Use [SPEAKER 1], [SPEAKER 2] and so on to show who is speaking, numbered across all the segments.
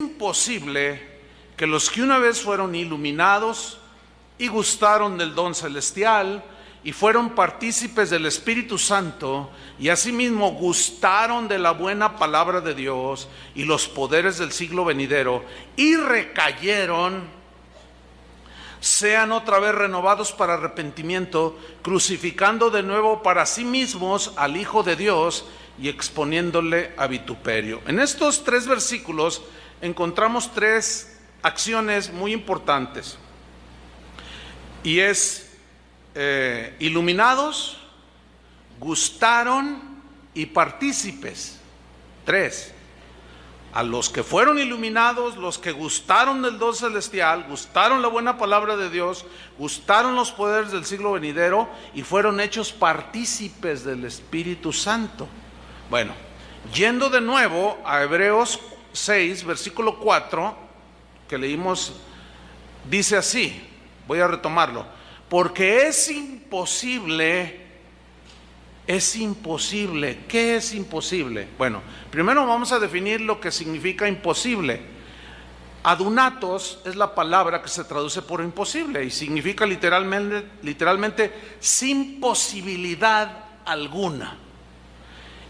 [SPEAKER 1] imposible que los que una vez fueron iluminados y gustaron del don celestial y fueron partícipes del Espíritu Santo y asimismo gustaron de la buena palabra de Dios y los poderes del siglo venidero y recayeron, sean otra vez renovados para arrepentimiento, crucificando de nuevo para sí mismos al Hijo de Dios y exponiéndole a vituperio. En estos 3 versículos encontramos 3 acciones muy importantes, y es iluminados, gustaron y partícipes. 3. A los que fueron iluminados, los que gustaron del don celestial, gustaron la buena palabra de Dios, gustaron los poderes del siglo venidero y fueron hechos partícipes del Espíritu Santo. Bueno, yendo de nuevo a Hebreos 6, versículo 4, que leímos, dice así, voy a retomarlo: porque es imposible, ¿qué es imposible? Bueno, primero vamos a definir lo que significa imposible. Adunatos es la palabra que se traduce por imposible y significa literalmente sin posibilidad alguna.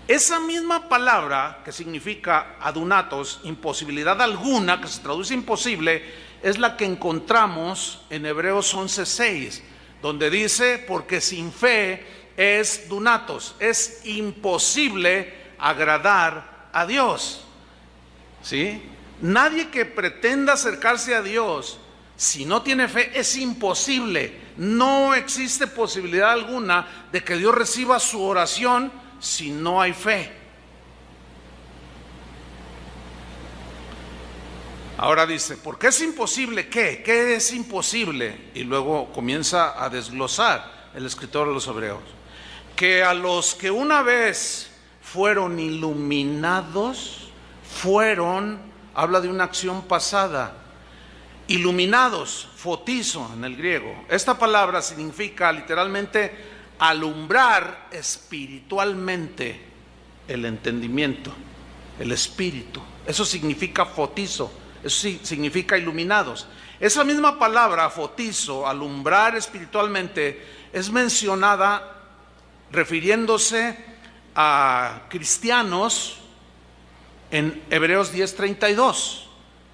[SPEAKER 1] Esa misma palabra que significa adunatos, imposibilidad alguna, que se traduce imposible, es la que encontramos en Hebreos 11:6, donde dice: porque sin fe es dunatos, es imposible agradar a Dios. ¿Sí? Nadie que pretenda acercarse a Dios si no tiene fe, es imposible. No existe posibilidad alguna de que Dios reciba su oración si no hay fe. Ahora dice, ¿por qué es imposible? ¿Qué es imposible? Y luego comienza a desglosar el escritor de los Hebreos. Que a los que una vez fueron iluminados, habla de una acción pasada. Iluminados, fotizo en el griego. Esta palabra significa literalmente alumbrar espiritualmente el entendimiento, el espíritu. Eso significa fotizo, eso significa iluminados. Esa misma palabra, fotizo, alumbrar espiritualmente, es mencionada refiriéndose a cristianos en Hebreos 10:32,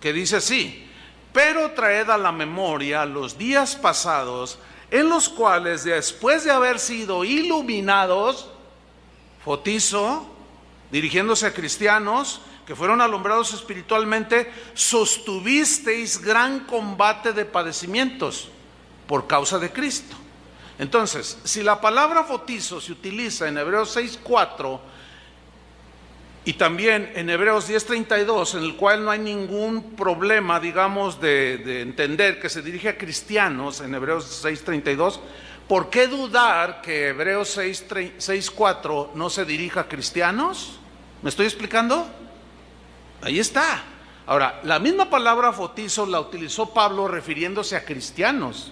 [SPEAKER 1] que dice así: pero traed a la memoria los días pasados, en los cuales después de haber sido iluminados, fotizo, dirigiéndose a cristianos que fueron alumbrados espiritualmente, sostuvisteis gran combate de padecimientos por causa de Cristo. Entonces, si la palabra fotizo se utiliza en Hebreos 6:4 y también en Hebreos 10:32, en el cual no hay ningún problema, digamos, de entender que se dirige a cristianos en Hebreos 6:32, ¿por qué dudar que Hebreos 6:4 no se dirija a cristianos? ¿Me estoy explicando? Ahí está. Ahora, la misma palabra fotizo la utilizó Pablo refiriéndose a cristianos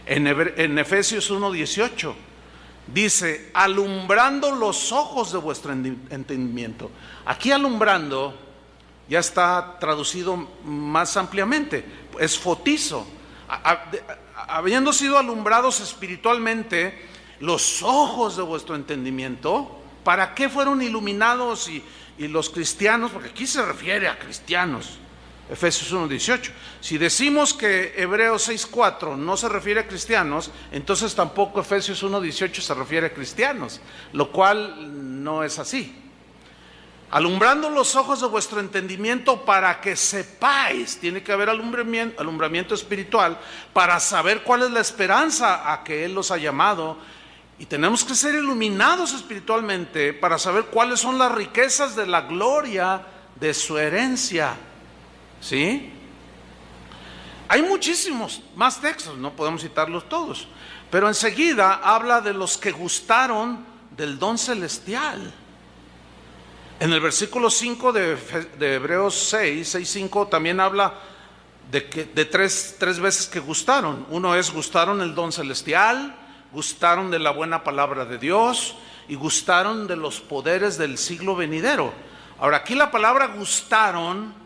[SPEAKER 1] en Efesios 1:18. Dice: alumbrando los ojos de vuestro entendimiento. Aquí alumbrando ya está traducido más ampliamente, es fotizo. Habiendo sido alumbrados espiritualmente los ojos de vuestro entendimiento, ¿para qué fueron iluminados y los cristianos? Porque aquí se refiere a cristianos. Efesios 1:18. Si decimos que Hebreos 6:4 no se refiere a cristianos, entonces tampoco Efesios 1:18 se refiere a cristianos, lo cual no es así. Alumbrando los ojos de vuestro entendimiento para que sepáis, tiene que haber alumbramiento espiritual para saber cuál es la esperanza a que Él los ha llamado, y tenemos que ser iluminados espiritualmente para saber cuáles son las riquezas de la gloria de su herencia. ¿Sí? Hay muchísimos más textos, no podemos citarlos todos, pero enseguida habla de los que gustaron del don celestial. En el versículo 5 de Hebreos 6:5 también habla de tres veces que gustaron. Uno es: gustaron el don celestial, gustaron de la buena palabra de Dios y gustaron de los poderes del siglo venidero. Ahora, aquí la palabra gustaron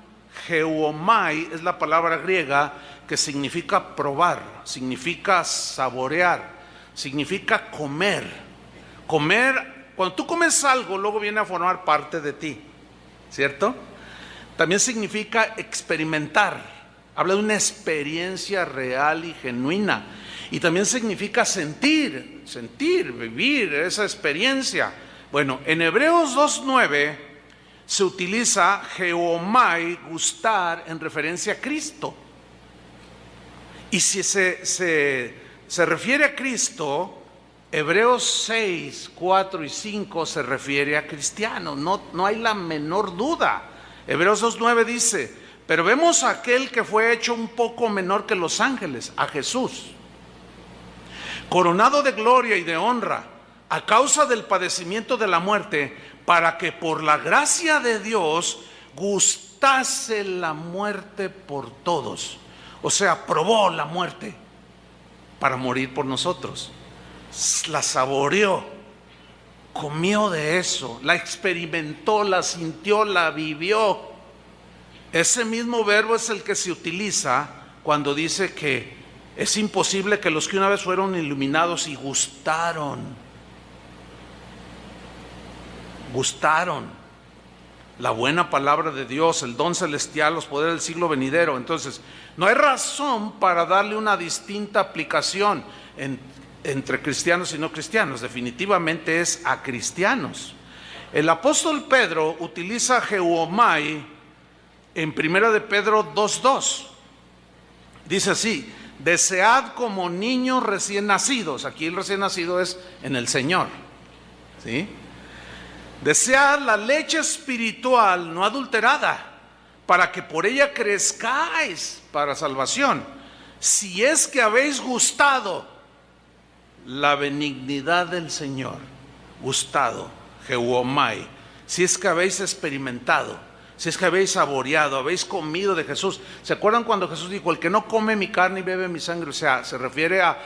[SPEAKER 1] Geomai es la palabra griega que significa probar, significa saborear, significa comer. Comer, cuando tú comes algo, luego viene a formar parte de ti, ¿cierto? También significa experimentar, habla de una experiencia real y genuina. Y también significa sentir, vivir esa experiencia. Bueno, en Hebreos 2:9 se utiliza geomai, gustar, en referencia a Cristo. Y si se refiere a Cristo, Hebreos 6, 4 y 5 se refiere a cristianos, no hay la menor duda. Hebreos 2:9 dice: pero vemos a aquel que fue hecho un poco menor que los ángeles, a Jesús, coronado de gloria y de honra, a causa del padecimiento de la muerte, para que por la gracia de Dios gustase la muerte por todos. O sea, probó la muerte para morir por nosotros. La saboreó, comió de eso, la experimentó, la sintió, la vivió. Ese mismo verbo es el que se utiliza cuando dice que es imposible que los que una vez fueron iluminados y gustaron la buena palabra de Dios, el don celestial, los poderes del siglo venidero. Entonces, no hay razón para darle una distinta aplicación entre cristianos y no cristianos. Definitivamente es a cristianos. El apóstol Pedro utiliza geomai en 1 de Pedro 2:2. Dice así: desead como niños recién nacidos. Aquí el recién nacido es en el Señor, ¿sí? Desead la leche espiritual no adulterada, para que por ella crezcáis para salvación, si es que habéis gustado la benignidad del Señor. Gustado, geomai, si es que habéis experimentado, si es que habéis saboreado, habéis comido de Jesús. ¿Se acuerdan cuando Jesús dijo: el que no come mi carne y bebe mi sangre? O sea, se refiere a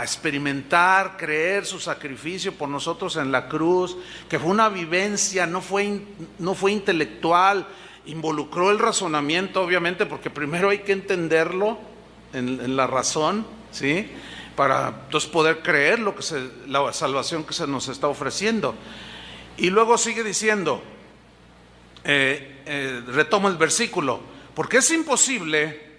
[SPEAKER 1] experimentar, creer su sacrificio por nosotros en la cruz, que fue una vivencia, no fue intelectual, involucró el razonamiento, obviamente, porque primero hay que entenderlo en la razón, ¿sí? Para entonces poder creer la salvación que se nos está ofreciendo. Y luego sigue diciendo, retomo el versículo: porque es imposible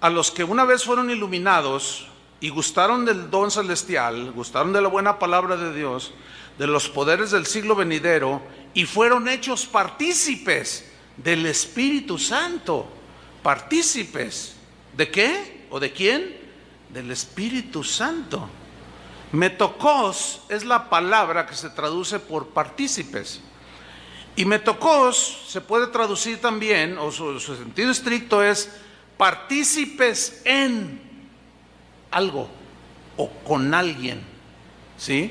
[SPEAKER 1] a los que una vez fueron iluminados y gustaron del don celestial, gustaron de la buena palabra de Dios, de los poderes del siglo venidero, y fueron hechos partícipes del Espíritu Santo. ¿Partícipes de qué? ¿O de quién? Del Espíritu Santo. Metokos es la palabra que se traduce por partícipes. Y metokos se puede traducir también, o su sentido estricto es partícipes en algo o con alguien, ¿sí?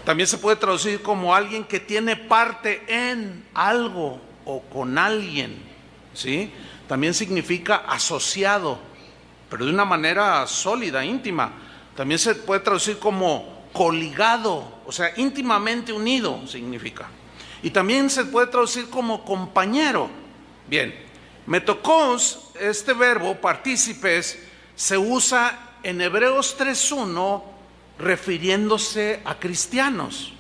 [SPEAKER 1] También se puede traducir como alguien que tiene parte en algo o con alguien, ¿sí? También significa asociado, pero de una manera sólida, íntima. También se puede traducir como coligado, o sea, íntimamente unido significa. Y también se puede traducir como compañero. Bien, metokos, este verbo, partícipes, se usa en Hebreos 3:1 refiriéndose a cristianos.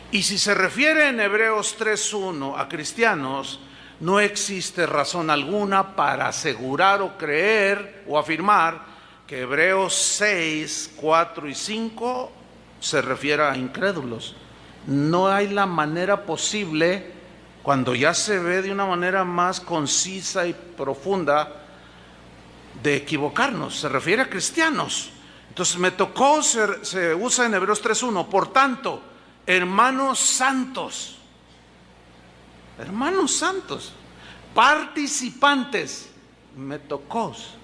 [SPEAKER 1] Y si se refiere en Hebreos 3:1 a cristianos, no existe razón alguna para asegurar o creer o afirmar que Hebreos 6, 4 y 5 se refiere a incrédulos. No hay la manera posible, cuando ya se ve de una manera más concisa y profunda, de equivocarnos. Se refiere a cristianos. Entonces se usa en Hebreos 3:1. Por tanto, hermanos santos, participantes, metokos,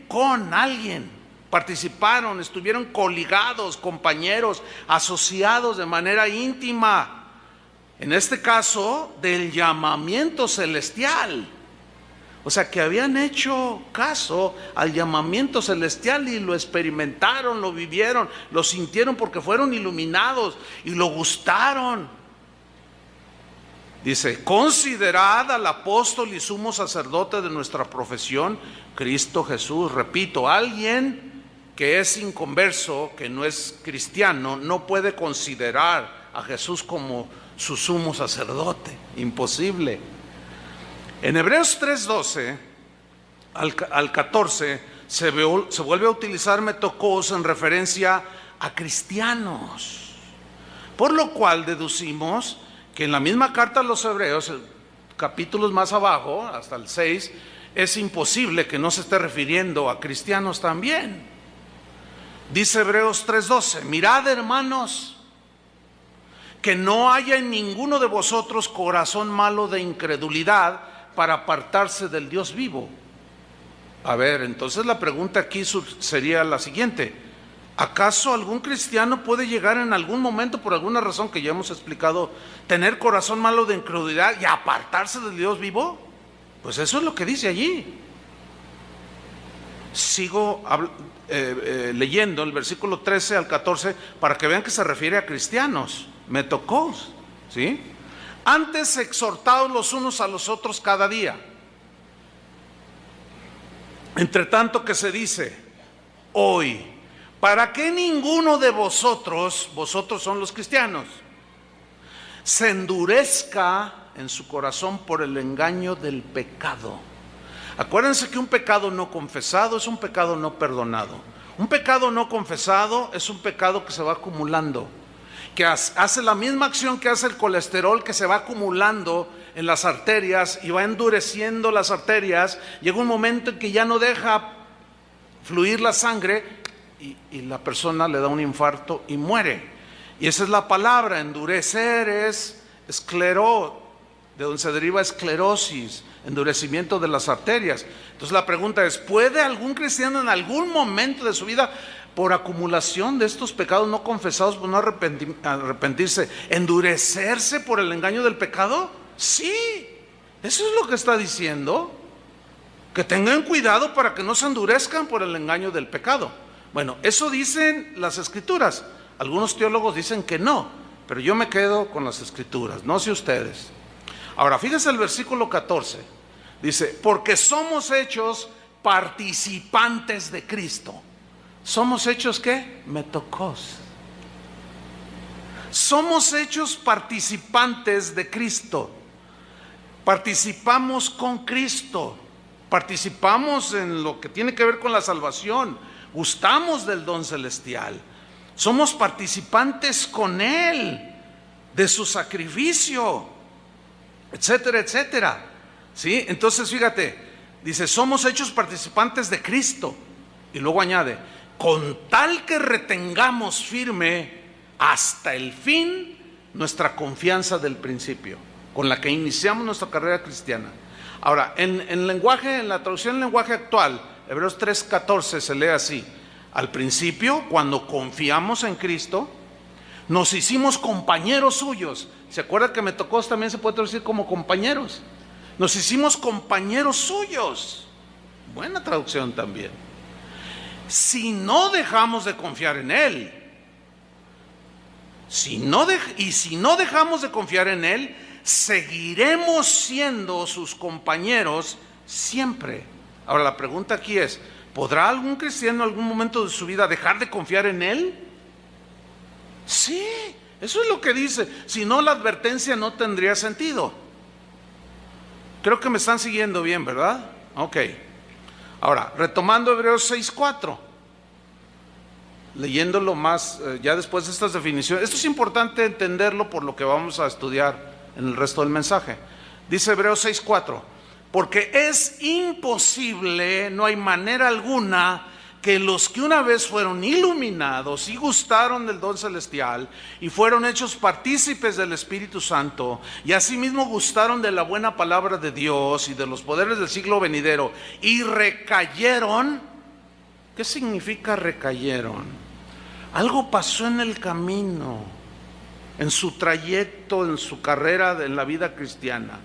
[SPEAKER 1] con alguien, participaron, estuvieron coligados, compañeros, asociados de manera íntima, en este caso del llamamiento celestial. O sea, que habían hecho caso al llamamiento celestial y lo experimentaron, lo vivieron, lo sintieron porque fueron iluminados y lo gustaron. Dice, considerad al apóstol y sumo sacerdote de nuestra profesión, Cristo Jesús. Repito, alguien que es inconverso, que no es cristiano, no puede considerar a Jesús como su sumo sacerdote. Imposible. En Hebreos 3:12 al 14 se vuelve a utilizar metocos en referencia a cristianos. Por lo cual deducimos que en la misma carta a los Hebreos, capítulos más abajo, hasta el 6, es imposible que no se esté refiriendo a cristianos también. Dice Hebreos 3:12, mirad, hermanos, que no haya en ninguno de vosotros corazón malo de incredulidad para apartarse del Dios vivo. A ver, entonces la pregunta aquí sería la siguiente: ¿acaso algún cristiano puede llegar en algún momento, por alguna razón que ya hemos explicado, tener corazón malo de incredulidad y apartarse del Dios vivo? Pues eso es lo que dice allí. Sigo leyendo el versículo 13 al 14 para que vean que se refiere a cristianos. Me tocó, ¿sí? Antes exhortados los unos a los otros cada día. Entre tanto que se dice hoy, para que ninguno de vosotros son los cristianos, se endurezca en su corazón por el engaño del pecado. Acuérdense que un pecado no confesado es un pecado no perdonado. Un pecado no confesado es un pecado que se va acumulando, que hace la misma acción que hace el colesterol, que se va acumulando en las arterias y va endureciendo las arterias. Llega un momento en que ya no deja fluir la sangre y la persona le da un infarto y muere. Y esa es la palabra, endurecer es esclero, de donde se deriva esclerosis, endurecimiento de las arterias. Entonces la pregunta es, ¿puede algún cristiano en algún momento de su vida, por acumulación de estos pecados no confesados, por no arrepentirse, endurecerse por el engaño del pecado? Sí, eso es lo que está diciendo, que tengan cuidado para que no se endurezcan por el engaño del pecado. Bueno, eso dicen las escrituras. Algunos teólogos dicen que no, pero yo me quedo con las escrituras, no sé ustedes. Ahora, fíjense el versículo 14. Dice, porque somos hechos participantes de Cristo. ¿Somos hechos qué? Metocos. Somos hechos participantes de Cristo. Participamos con Cristo. Participamos en lo que tiene que ver con la salvación. Gustamos del don celestial. Somos participantes con Él, de su sacrificio, etcétera, etcétera. ¿Sí? Entonces fíjate, dice, somos hechos participantes de Cristo. Y luego añade, con tal que retengamos firme hasta el fin nuestra confianza del principio, con la que iniciamos nuestra carrera cristiana. Ahora, en la traducción en lenguaje actual, Hebreos 3:14 se lee así: al principio, cuando confiamos en Cristo, nos hicimos compañeros suyos. ¿Se acuerda que Metocos también se puede traducir como compañeros? Nos hicimos compañeros suyos. Buena traducción también. Si no dejamos de confiar en Él, si no dejamos de confiar en Él, seguiremos siendo sus compañeros siempre. Ahora la pregunta aquí es, ¿podrá algún cristiano en algún momento de su vida dejar de confiar en Él? Sí, eso es lo que dice. Si no, la advertencia no tendría sentido. Creo que me están siguiendo bien, ¿verdad? Ok. Ahora, retomando Hebreos 6:4, leyéndolo más, ya después de estas definiciones. Esto es importante entenderlo por lo que vamos a estudiar en el resto del mensaje. Dice Hebreos 6:4, porque es imposible, no hay manera alguna, que los que una vez fueron iluminados y gustaron del don celestial y fueron hechos partícipes del Espíritu Santo y asimismo gustaron de la buena palabra de Dios y de los poderes del siglo venidero y recayeron. ¿Qué significa recayeron? Algo pasó en el camino, en su trayecto, en su carrera, en la vida cristiana.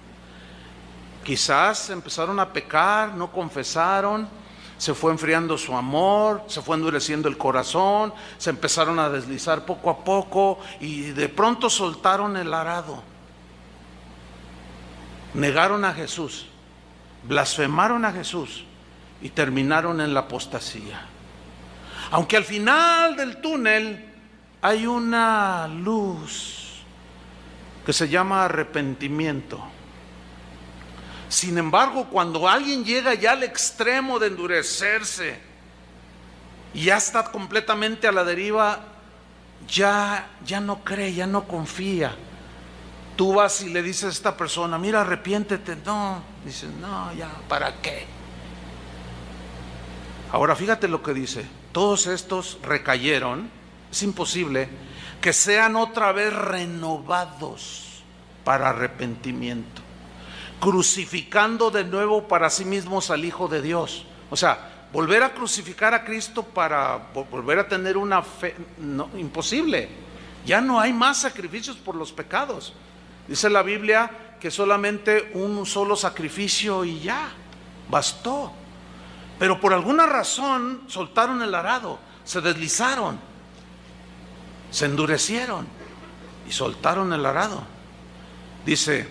[SPEAKER 1] Quizás empezaron a pecar, no confesaron, se fue enfriando su amor, se fue endureciendo el corazón, se empezaron a deslizar poco a poco y de pronto soltaron el arado. negaron a Jesús, blasfemaron a Jesús y terminaron en la apostasía. Aunque al final del túnel hay una luz que se llama arrepentimiento. Sin embargo, cuando alguien llega ya al extremo de endurecerse y ya está completamente a la deriva, ya no cree, ya no confía. Tú vas y le dices a esta persona, mira, arrepiéntete. No, dices, no, ya, ¿para qué? Ahora fíjate lo que dice, todos estos recayeron. Es imposible que sean otra vez renovados para arrepentimiento, crucificando de nuevo para sí mismos al Hijo de Dios. O sea, volver a crucificar a Cristo para volver a tener una fe, no, imposible. Ya no hay más sacrificios por los pecados. Dice la Biblia que solamente un solo sacrificio y ya, bastó. Pero por alguna razón soltaron el arado, se deslizaron, se endurecieron y soltaron el arado. Dice,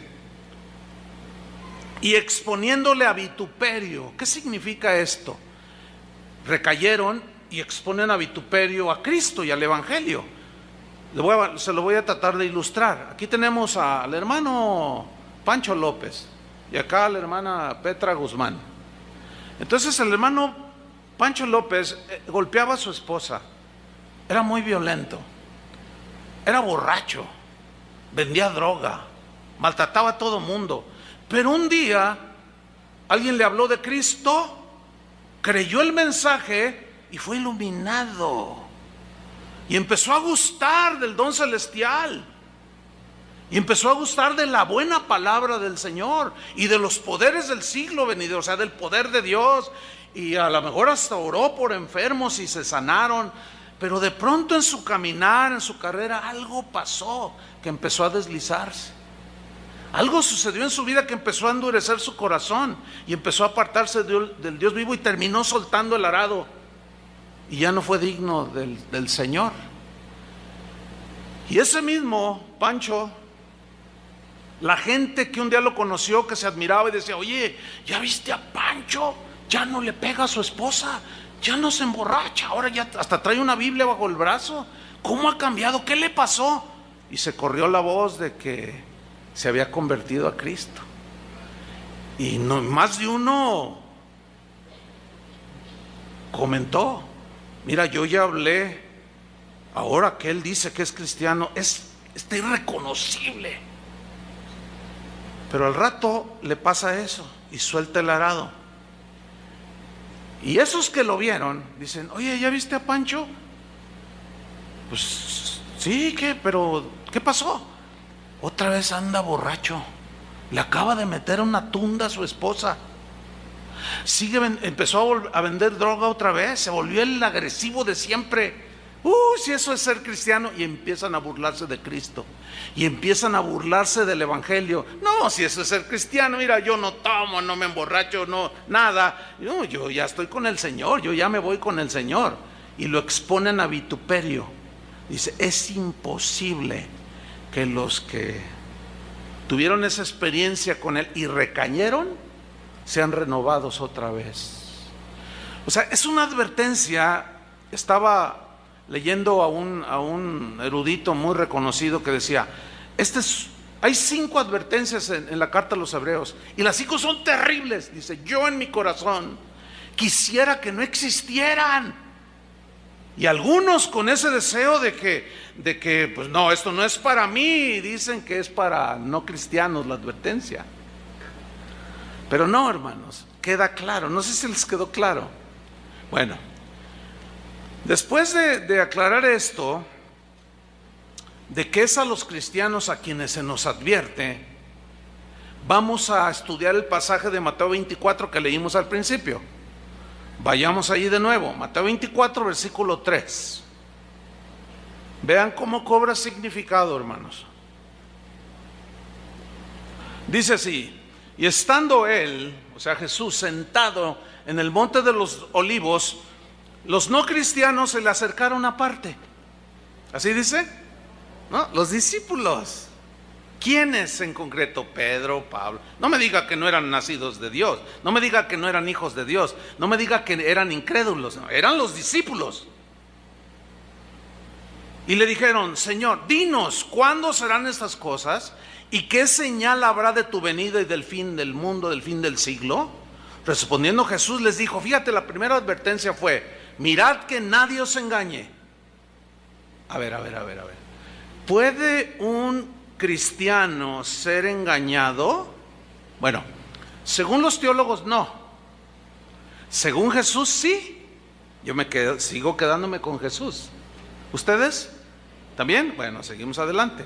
[SPEAKER 1] y exponiéndole a vituperio. ¿Qué significa esto? Recayeron y exponen a vituperio a Cristo y al Evangelio. Se lo voy a tratar de ilustrar. Aquí tenemos al hermano Pancho López y acá a la hermana Petra Guzmán. Entonces el hermano Pancho López golpeaba a su esposa, era muy violento, era borracho, vendía droga, maltrataba a todo mundo. Pero un día alguien le habló de Cristo, creyó el mensaje y fue iluminado. Y empezó a gustar del don celestial. Y empezó a gustar de la buena palabra del Señor y de los poderes del siglo venidero, o sea, del poder de Dios. Y a lo mejor hasta oró por enfermos y se sanaron. Pero de pronto en su caminar, en su carrera, algo pasó que empezó a deslizarse. Algo sucedió en su vida que empezó a endurecer su corazón y empezó a apartarse del Dios vivo y terminó soltando el arado. Y ya no fue digno del Señor. Y ese mismo Pancho, la gente que un día lo conoció, que se admiraba y decía, oye, ¿ya viste a Pancho? Ya no le pega a su esposa, ya no se emborracha, ahora ya hasta trae una Biblia bajo el brazo. ¿Cómo ha cambiado? ¿Qué le pasó? Y se corrió la voz de que se había convertido a Cristo. Y no, más de uno comentó, mira, yo ya hablé, ahora que él dice que es cristiano, está irreconocible. Pero al rato le pasa eso y suelta el arado. Y esos que lo vieron dicen, oye, ¿ya viste a Pancho? Pues sí, pero ¿qué pasó? Otra vez anda borracho, le acaba de meter una tunda a su esposa. Empezó a vender droga otra vez, se volvió el agresivo de siempre. Si eso es ser cristiano. Y empiezan a burlarse de Cristo y empiezan a burlarse del Evangelio. No, si eso es ser cristiano, mira, yo no tomo, no me emborracho, no, nada. No, yo ya estoy con el Señor, yo ya me voy con el Señor. Y lo exponen a vituperio. Dice, es imposible que los que tuvieron esa experiencia con Él y recayeron sean renovados otra vez. O sea, es una advertencia. Estaba leyendo a un erudito muy reconocido que decía, hay 5 advertencias en la carta a los Hebreos y las 5 son terribles. Dice, yo en mi corazón quisiera que no existieran. Y algunos con ese deseo de que pues no, esto no es para mí, dicen que es para no cristianos la advertencia. Pero no, hermanos, queda claro, no sé si les quedó claro. Bueno, después de aclarar esto, de que es a los cristianos a quienes se nos advierte, vamos a estudiar el pasaje de Mateo 24 que leímos al principio. Vayamos allí de nuevo, Mateo 24, versículo 3. Vean cómo cobra significado, hermanos. Dice así, y estando él, o sea Jesús, sentado en el monte de los olivos, los no cristianos se le acercaron aparte. ¿Así dice? ¿No? Los discípulos ¿Quiénes en concreto? Pedro, Pablo. No me diga que no eran nacidos de Dios, no me diga que no eran hijos de Dios, no me diga que eran incrédulos, no, eran los discípulos. Y le dijeron: Señor, dinos, ¿cuándo serán estas cosas? ¿Y qué señal habrá de tu venida y del fin del mundo, del fin del siglo? Respondiendo Jesús les dijo, fíjate, la primera advertencia fue: mirad que nadie os engañe. A ver. ¿Puede un cristiano ser engañado? Bueno, según los teólogos no. Según Jesús sí. Yo sigo quedándome con Jesús. ¿Ustedes también? Bueno, seguimos adelante.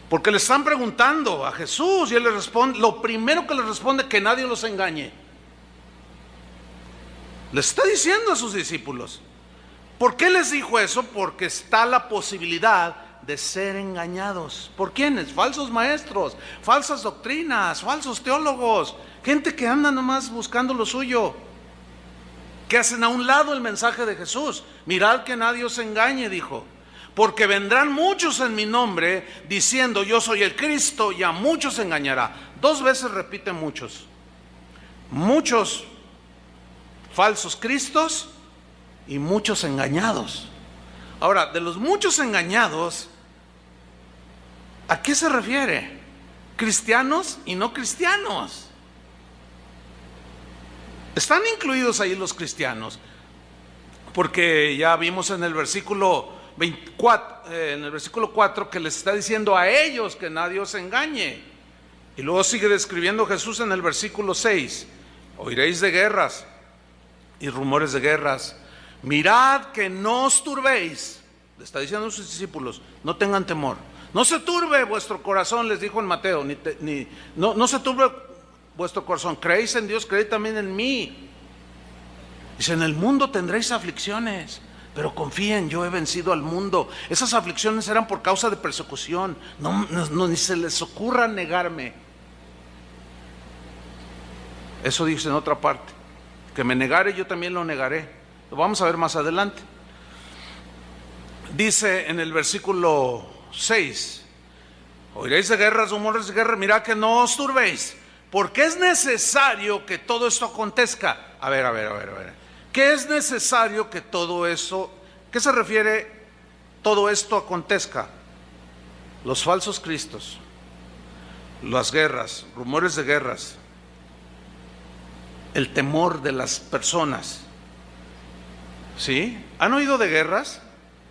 [SPEAKER 1] Porque le están preguntando a Jesús y él les responde, lo primero que les responde: que nadie los engañe. Les está diciendo a sus discípulos. ¿Por qué les dijo eso? Porque está la posibilidad de ser engañados. ¿Por quiénes? Falsos maestros, falsas doctrinas, falsos teólogos, gente que anda nomás buscando lo suyo, que hacen a un lado el mensaje de Jesús. Mirad que nadie os engañe, dijo, porque vendrán muchos en mi nombre diciendo yo soy el Cristo, y a muchos engañará. 2 veces repite muchos. Muchos falsos cristos y muchos engañados. Ahora, de los muchos engañados, ¿a qué se refiere? Cristianos y no cristianos. Están incluidos ahí los cristianos, porque ya vimos en el versículo 24, en el versículo 4, que les está diciendo a ellos que nadie os engañe. Y luego sigue describiendo Jesús en el versículo 6: oiréis de guerras y rumores de guerras. Mirad que no os turbéis. Le está diciendo a sus discípulos: no tengan temor, no se turbe vuestro corazón, les dijo en Mateo, no se turbe vuestro corazón. Creéis en Dios, creéis también en mí. Dice: en el mundo tendréis aflicciones, pero confíen, yo he vencido al mundo. Esas aflicciones eran por causa de persecución. No, ni se les ocurra negarme. Eso dice en otra parte: que me negare, yo también lo negaré. Lo vamos a ver más adelante. Dice en el versículo 6: oiréis de guerras, rumores de guerra, mirad que no os turbéis, porque es necesario que todo esto acontezca. A ver. ¿Qué es necesario que todo eso? ¿Qué se refiere todo esto acontezca? Los falsos cristos, las guerras, rumores de guerras, el temor de las personas. ¿Sí? ¿Han oído de guerras?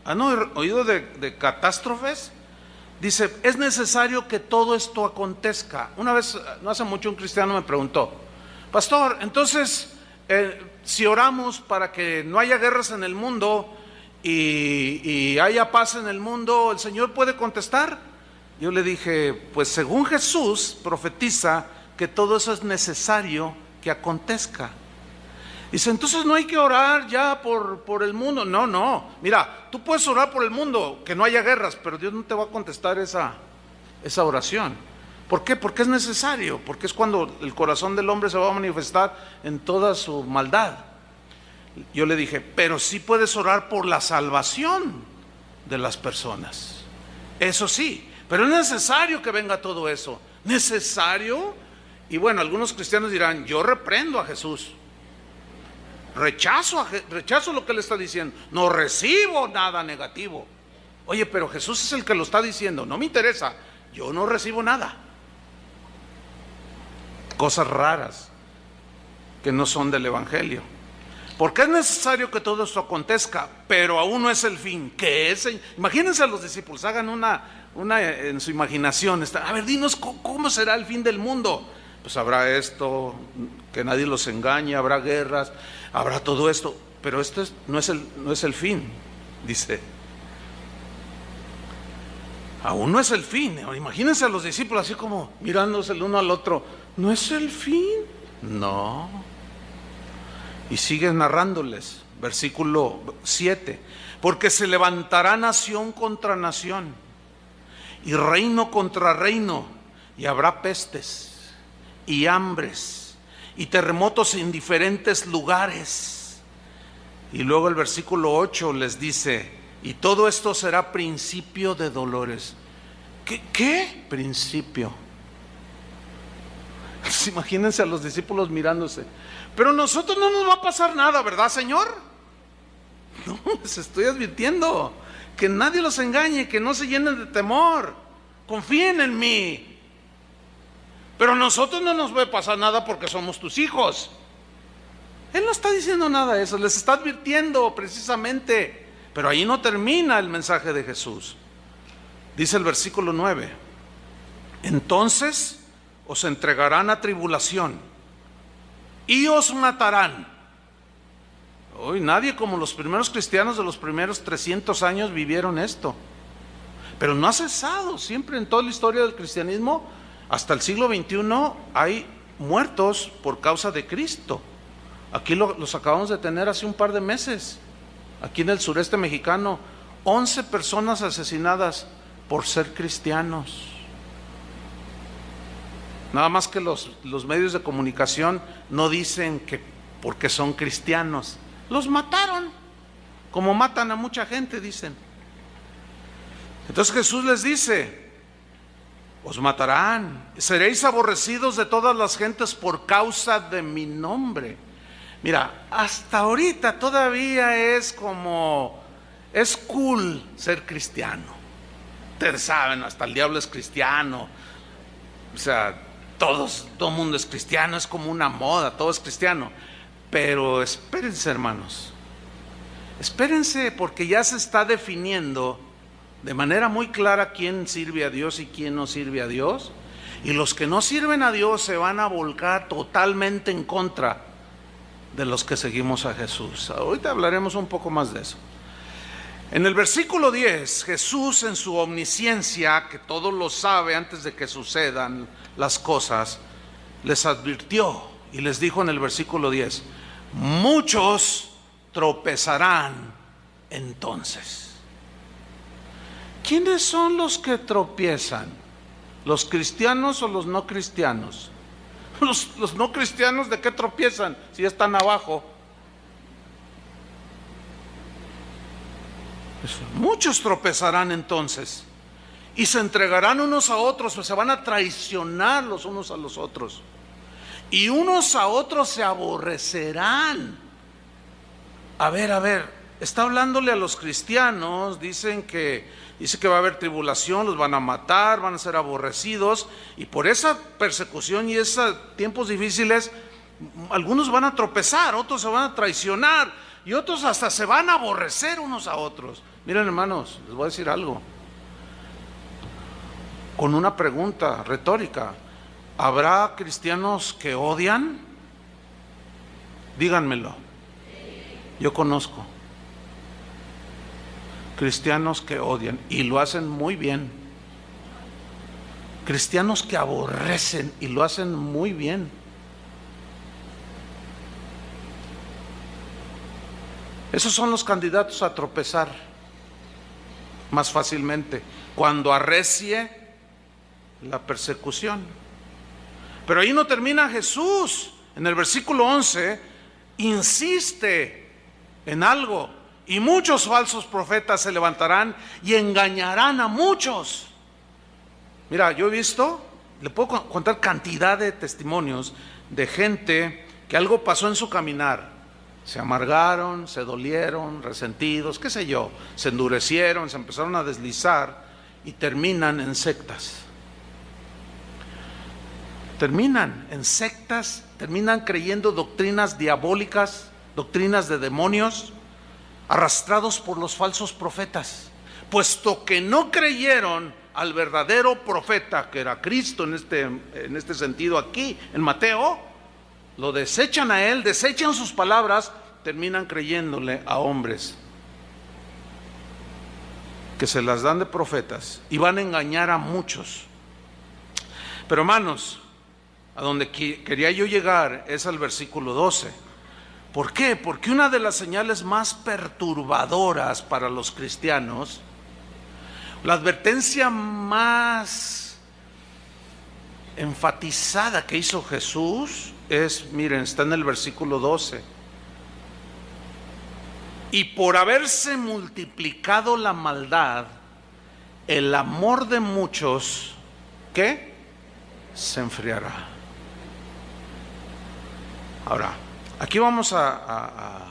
[SPEAKER 1] ¿Han oído de catástrofes? Dice: es necesario que todo esto acontezca. Una vez, no hace mucho, un cristiano me preguntó: pastor, entonces, si oramos para que no haya guerras en el mundo y haya paz en el mundo, ¿el Señor puede contestar? Yo le dije: pues según Jesús profetiza que todo eso es necesario que acontezca. Dice: entonces no hay que orar ya por el mundo. No, mira, tú puedes orar por el mundo, que no haya guerras, pero Dios no te va a contestar esa oración. ¿Por qué? Porque es necesario, porque es cuando el corazón del hombre se va a manifestar en toda su maldad. Yo le dije: pero sí puedes orar por la salvación de las personas. Eso sí, pero es necesario que venga todo eso. ¿Necesario? Y bueno, algunos cristianos dirán: yo reprendo a Jesús, rechazo lo que él está diciendo, no recibo nada negativo. Oye, pero Jesús es el que lo está diciendo, no me interesa, yo no recibo nada. Cosas raras que no son del evangelio. Porque es necesario que todo esto acontezca, pero aún no es el fin. ¿Qué es? Imagínense a los discípulos, hagan una en su imaginación. A ver, dinos cómo será el fin del mundo. Pues habrá esto, que nadie los engañe, habrá guerras, habrá todo esto, pero esto no es el fin, dice. Aún no es el fin. Imagínense a los discípulos así como mirándose el uno al otro. ¿No es el fin? No. Y sigue narrándoles, versículo 7: porque se levantará nación contra nación y reino contra reino, y habrá pestes y hambres y terremotos en diferentes lugares. Y luego el versículo 8 les dice: y todo esto será principio de dolores. ¿Qué? Principio. Pues imagínense a los discípulos mirándose. Pero nosotros no nos va a pasar nada, ¿verdad, Señor? No, les estoy advirtiendo que nadie los engañe, que no se llenen de temor. Confíen en mí. Pero a nosotros no nos va a pasar nada porque somos tus hijos. Él no está diciendo nada de eso, les está advirtiendo precisamente. Pero ahí no termina el mensaje de Jesús. Dice el versículo 9: entonces os entregarán a tribulación y os matarán. Hoy nadie como los primeros cristianos de los primeros 300 años vivieron esto. Pero no ha cesado, siempre en toda la historia del cristianismo, hasta el siglo XXI hay muertos por causa de Cristo. Aquí los acabamos de tener hace un par de meses, aquí en el sureste mexicano, 11 personas asesinadas por ser cristianos. Nada más que los medios de comunicación no dicen que porque son cristianos. Los mataron, como matan a mucha gente, dicen. Entonces Jesús les dice: os matarán, seréis aborrecidos de todas las gentes por causa de mi nombre. Mira, hasta ahorita todavía es cool ser cristiano. Ustedes saben, hasta el diablo es cristiano. O sea, todo el mundo es cristiano, es como una moda, todo es cristiano. Pero espérense, hermanos, espérense, porque ya se está definiendo de manera muy clara quién sirve a Dios y quién no sirve a Dios. Y los que no sirven a Dios se van a volcar totalmente en contra de los que seguimos a Jesús. Ahorita hablaremos un poco más de eso. En el versículo 10, Jesús, en su omnisciencia, que todo lo sabe antes de que sucedan las cosas, les advirtió y les dijo en el versículo 10: muchos tropezarán entonces. ¿Quiénes son los que tropiezan? ¿Los cristianos o los no cristianos? Los no cristianos, ¿de qué tropiezan si están abajo? Muchos tropezarán entonces y se entregarán unos a otros, pues se van a traicionar los unos a los otros, y unos a otros se aborrecerán. A ver, está hablándole a los cristianos. Dice que va a haber tribulación, los van a matar, van a ser aborrecidos, y por esa persecución y esos tiempos difíciles, algunos van a tropezar, otros se van a traicionar, y otros hasta se van a aborrecer unos a otros. Miren, hermanos, les voy a decir algo con una pregunta retórica: ¿habrá cristianos que odian? Díganmelo. Yo conozco cristianos que odian y lo hacen muy bien. Cristianos que aborrecen y lo hacen muy bien. Esos son los candidatos a tropezar más fácilmente cuando arrecie la persecución. Pero ahí no termina Jesús. En el versículo 11 insiste en algo: y muchos falsos profetas se levantarán y engañarán a muchos. Mira, yo he visto, le puedo contar cantidad de testimonios de gente que algo pasó en su caminar. Se amargaron, se dolieron, resentidos, qué sé yo, se endurecieron, se empezaron a deslizar y terminan en sectas. Terminan en sectas, terminan creyendo doctrinas diabólicas, doctrinas de demonios, arrastrados por los falsos profetas, puesto que no creyeron al verdadero profeta, que era Cristo en este sentido aquí, en Mateo. Lo desechan a él, desechan sus palabras, terminan creyéndole a hombres que se las dan de profetas y van a engañar a muchos. Pero hermanos, a donde quería yo llegar es al versículo 12. ¿Por qué? Porque una de las señales más perturbadoras para los cristianos, la advertencia más enfatizada que hizo Jesús es, miren, está en el versículo 12: y por haberse multiplicado la maldad, el amor de muchos, ¿qué? Se enfriará. Ahora, aquí vamos a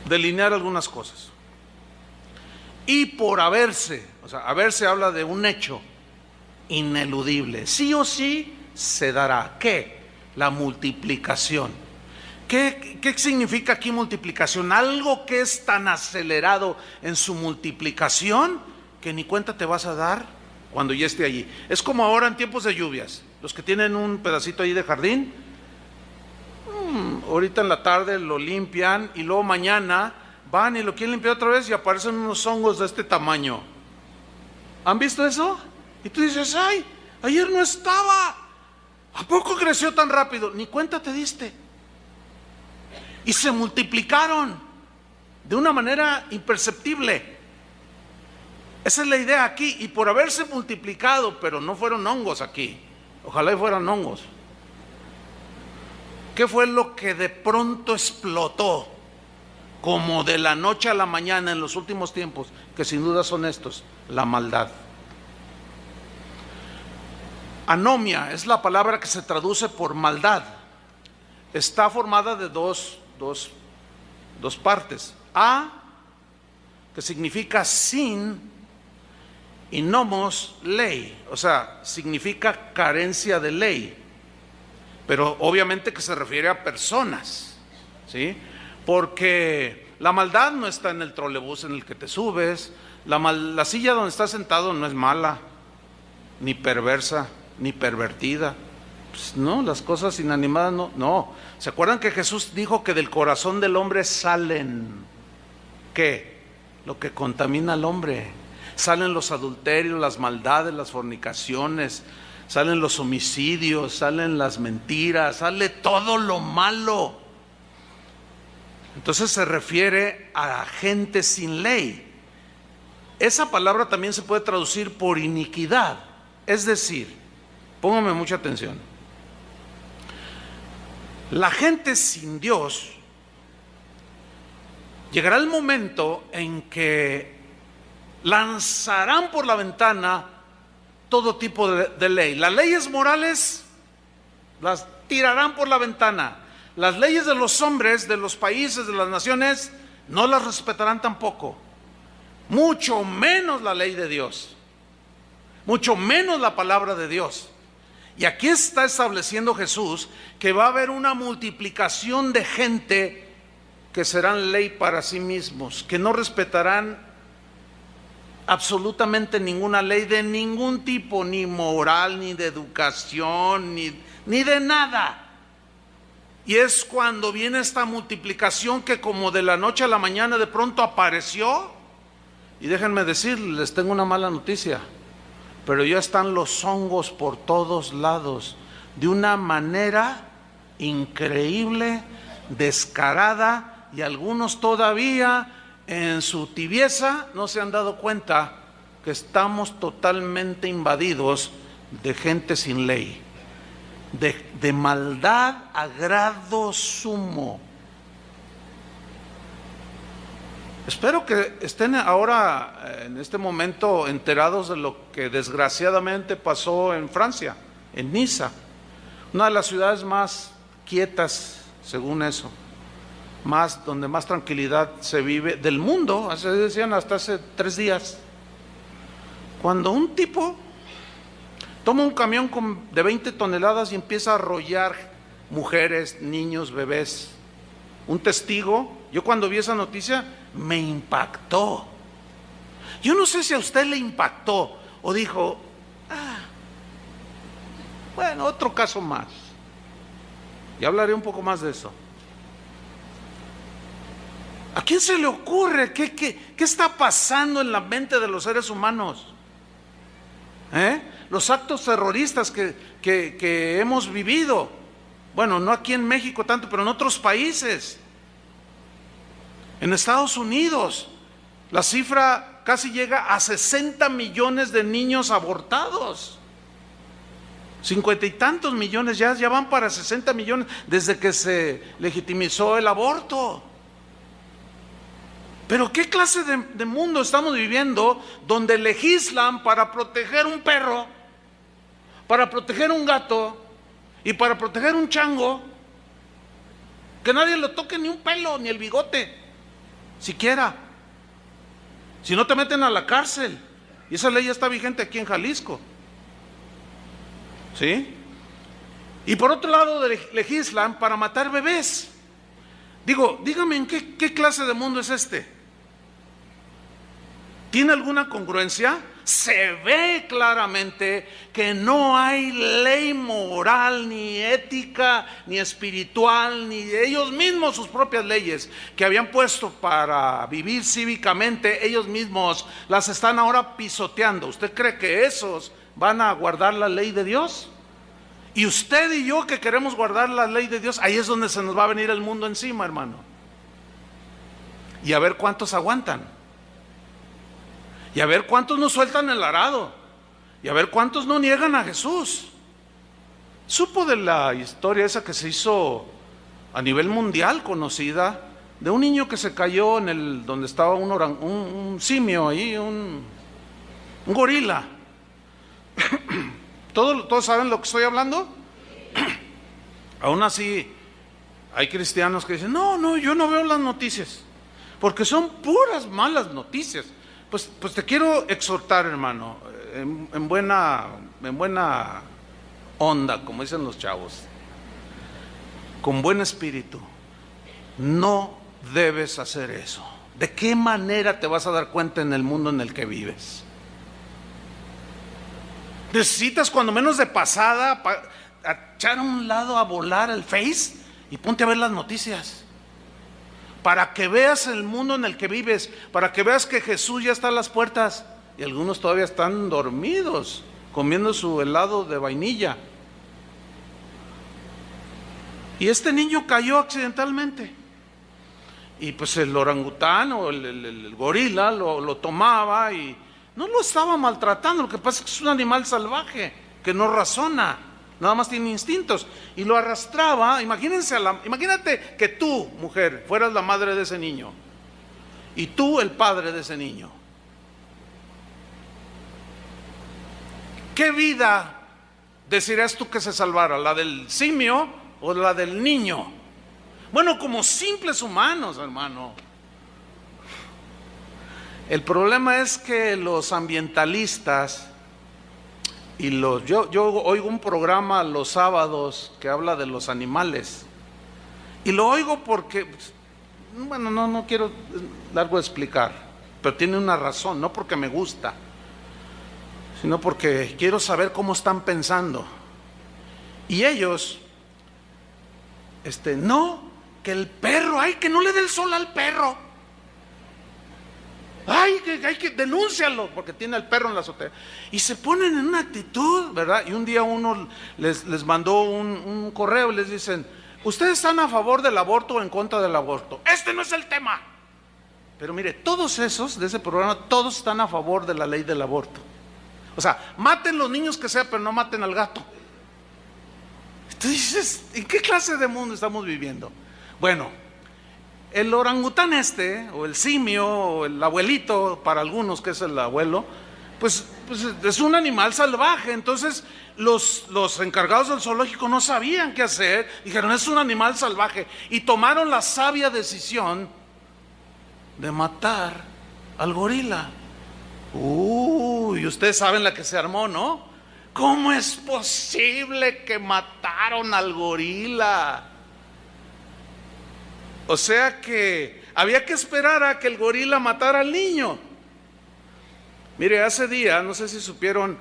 [SPEAKER 1] delinear algunas cosas. Y por haberse, o sea, haberse habla de un hecho ineludible, sí o sí se dará. ¿Qué? La multiplicación. ¿Qué significa aquí multiplicación? Algo que es tan acelerado en su multiplicación que ni cuenta te vas a dar cuando ya esté allí. Es como ahora en tiempos de lluvias. Los que tienen un pedacito ahí de jardín, ahorita en la tarde lo limpian y luego mañana van y lo quieren limpiar otra vez y aparecen unos hongos de este tamaño. ¿Han visto eso? Y tú dices, ay, ayer no estaba. ¿A poco creció tan rápido? Ni cuenta te diste. Y se multiplicaron de una manera imperceptible. Esa es la idea aquí. Y por haberse multiplicado, pero no fueron hongos aquí. Ojalá y fueran hongos. ¿Qué fue lo que de pronto explotó? Como de la noche a la mañana en los últimos tiempos, que sin duda son estos: la maldad. Anomia es la palabra que se traduce por maldad. Está formada de dos partes. A, que significa sin, y nomos, ley. O sea, significa carencia de ley. Pero obviamente que se refiere a personas, ¿sí? Porque la maldad no está en el trolebús en el que te subes. La silla donde estás sentado no es mala, ni perversa, ni pervertida. Pues no, las cosas inanimadas no. ¿Se acuerdan que Jesús dijo que del corazón del hombre salen, ¿qué? Lo que contamina al hombre. Salen los adulterios, las maldades, las fornicaciones, salen los homicidios, salen las mentiras, sale todo lo malo. Entonces se refiere a gente sin ley. Esa palabra también se puede traducir por iniquidad. Es decir, póngame mucha atención, la gente sin Dios, llegará el momento en que lanzarán por la ventana todo tipo de ley. Las leyes morales las tirarán por la ventana. Las leyes de los hombres, de los países, de las naciones, no las respetarán tampoco. Mucho menos la ley de Dios. Mucho menos la palabra de Dios. Y aquí está estableciendo Jesús que va a haber una multiplicación de gente que serán ley para sí mismos, que no respetarán absolutamente ninguna ley de ningún tipo, ni moral, ni de educación, ni de nada. Y es cuando viene esta multiplicación que como de la noche a la mañana de pronto apareció. Y déjenme decirles, les tengo una mala noticia, pero ya están los hongos por todos lados, de una manera increíble, descarada, y algunos todavía en su tibieza no se han dado cuenta que estamos totalmente invadidos de gente sin ley, de maldad a grado sumo. Espero que estén ahora en este momento enterados de lo que desgraciadamente pasó en Francia, en Niza, una de las ciudades más quietas, según eso, donde más tranquilidad se vive del mundo, así decían hasta hace 3 días. Cuando un tipo toma un camión de 20 toneladas y empieza a arrollar mujeres, niños, bebés. Un testigo, yo cuando vi esa noticia me impactó. Yo no sé si a usted le impactó o dijo, bueno, otro caso más. Y hablaré un poco más de eso. ¿A quién se le ocurre? ¿Qué está pasando en la mente de los seres humanos? Los actos terroristas que hemos vivido, bueno, no aquí en México tanto, pero en otros países. En Estados Unidos, la cifra casi llega a 60 millones de niños abortados. 50 y tantos millones, ya van para 60 millones desde que se legitimizó el aborto. Pero ¿qué clase de mundo estamos viviendo donde legislan para proteger un perro, para proteger un gato y para proteger un chango? Que nadie le toque ni un pelo, ni el bigote, siquiera. Si no te meten a la cárcel. Y esa ley ya está vigente aquí en Jalisco. ¿Sí? Y por otro lado legislan para matar bebés. Digo, dígame, ¿en qué clase de mundo es este? ¿Tiene alguna congruencia? Se ve claramente que no hay ley moral, ni ética, ni espiritual, ni de ellos mismos sus propias leyes que habían puesto para vivir cívicamente, ellos mismos las están ahora pisoteando. ¿Usted cree que esos van a guardar la ley de Dios? Y usted y yo que queremos guardar la ley de Dios, ahí es donde se nos va a venir el mundo encima, hermano. Y a ver cuántos aguantan. Y a ver cuántos no sueltan el arado. Y a ver cuántos no niegan a Jesús. Supo de la historia esa que se hizo a nivel mundial conocida, de un niño que se cayó en donde estaba un simio ahí, un gorila. ¿Todos saben lo que estoy hablando? Aún así, hay cristianos que dicen, no, yo no veo las noticias, porque son puras malas noticias. Pues te quiero exhortar, hermano, en buena onda, como dicen los chavos, con buen espíritu. No debes hacer eso. ¿De qué manera te vas a dar cuenta en el mundo en el que vives? Necesitas cuando menos de pasada echar a un lado a volar el Face y ponte a ver las noticias. Para que veas el mundo en el que vives, para que veas que Jesús ya está a las puertas y algunos todavía están dormidos comiendo su helado de vainilla. Y este niño cayó accidentalmente y pues el orangután o el gorila lo tomaba y no lo estaba maltratando. Lo que pasa es que es un animal salvaje que no razona, nada más tiene instintos, y lo arrastraba. Imagínate que tú, mujer, fueras la madre de ese niño y tú el padre de ese niño. ¿Qué vida desearías tú que se salvara? ¿La del simio o la del niño? Bueno, como simples humanos, hermano. El problema es que los ambientalistas y yo oigo un programa los sábados que habla de los animales, y lo oigo porque, bueno, no quiero largo de explicar, pero tiene una razón, no porque me gusta, sino porque quiero saber cómo están pensando. Y ellos, no, que el perro, que no le dé el sol al perro. Hay que denúncialo porque tiene el perro en la azotea. Y se ponen en una actitud, ¿verdad? Y un día uno les mandó un correo y les dicen, ¿ustedes están a favor del aborto o en contra del aborto? Este no es el tema. Pero mire, todos esos de ese programa, todos están a favor de la ley del aborto. O sea, maten los niños que sea, pero no maten al gato. Entonces dices, ¿en qué clase de mundo estamos viviendo? Bueno, el orangután o el simio, o el abuelito, para algunos que es el abuelo, pues es un animal salvaje. Entonces los encargados del zoológico no sabían qué hacer, dijeron, es un animal salvaje, y tomaron la sabia decisión de matar al gorila. Y ustedes saben la que se armó, ¿no? ¿Cómo es posible que mataron al gorila? O sea que había que esperar a que el gorila matara al niño. Mire, hace día, no sé si supieron,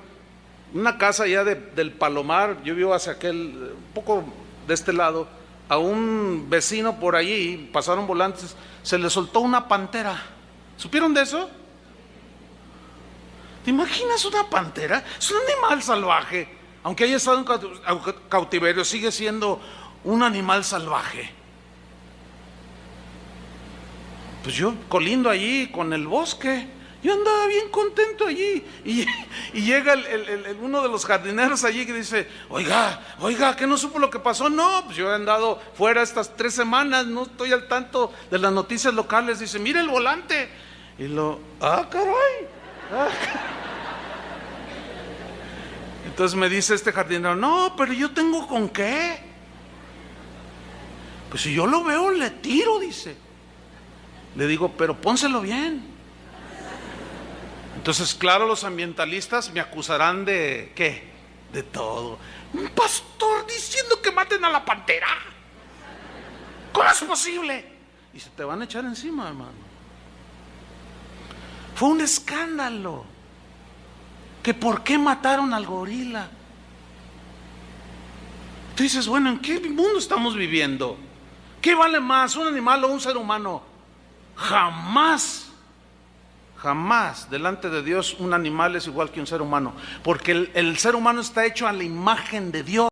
[SPEAKER 1] una casa allá del Palomar, yo vivo hacia un poco de este lado, a un vecino por allí, pasaron volantes, se le soltó una pantera. ¿Supieron de eso? ¿Te imaginas una pantera? Es un animal salvaje. Aunque haya estado en cautiverio, sigue siendo un animal salvaje. Pues yo colindo allí con el bosque, Yo andaba bien contento allí y llega uno de los jardineros allí que dice, oiga, ¿que no supo lo que pasó? No, pues yo he andado fuera estas 3 semanas, no estoy al tanto de las noticias locales. Dice, mire el volante. Y caray. Entonces me dice este jardinero, no, pero yo tengo con qué. Pues si yo lo veo, le tiro, dice. Le digo, pero pónselo bien. Entonces, claro, los ambientalistas me acusarán de ¿qué? De todo. Un pastor diciendo que maten a la pantera. ¿Cómo es posible? Y se te van a echar encima, hermano. Fue un escándalo. Que por qué mataron al gorila. Tú dices, bueno, ¿en qué mundo estamos viviendo? ¿Qué vale más, un animal o un ser humano? Jamás delante de Dios un animal es igual que un ser humano, porque el ser humano está hecho a la imagen de Dios.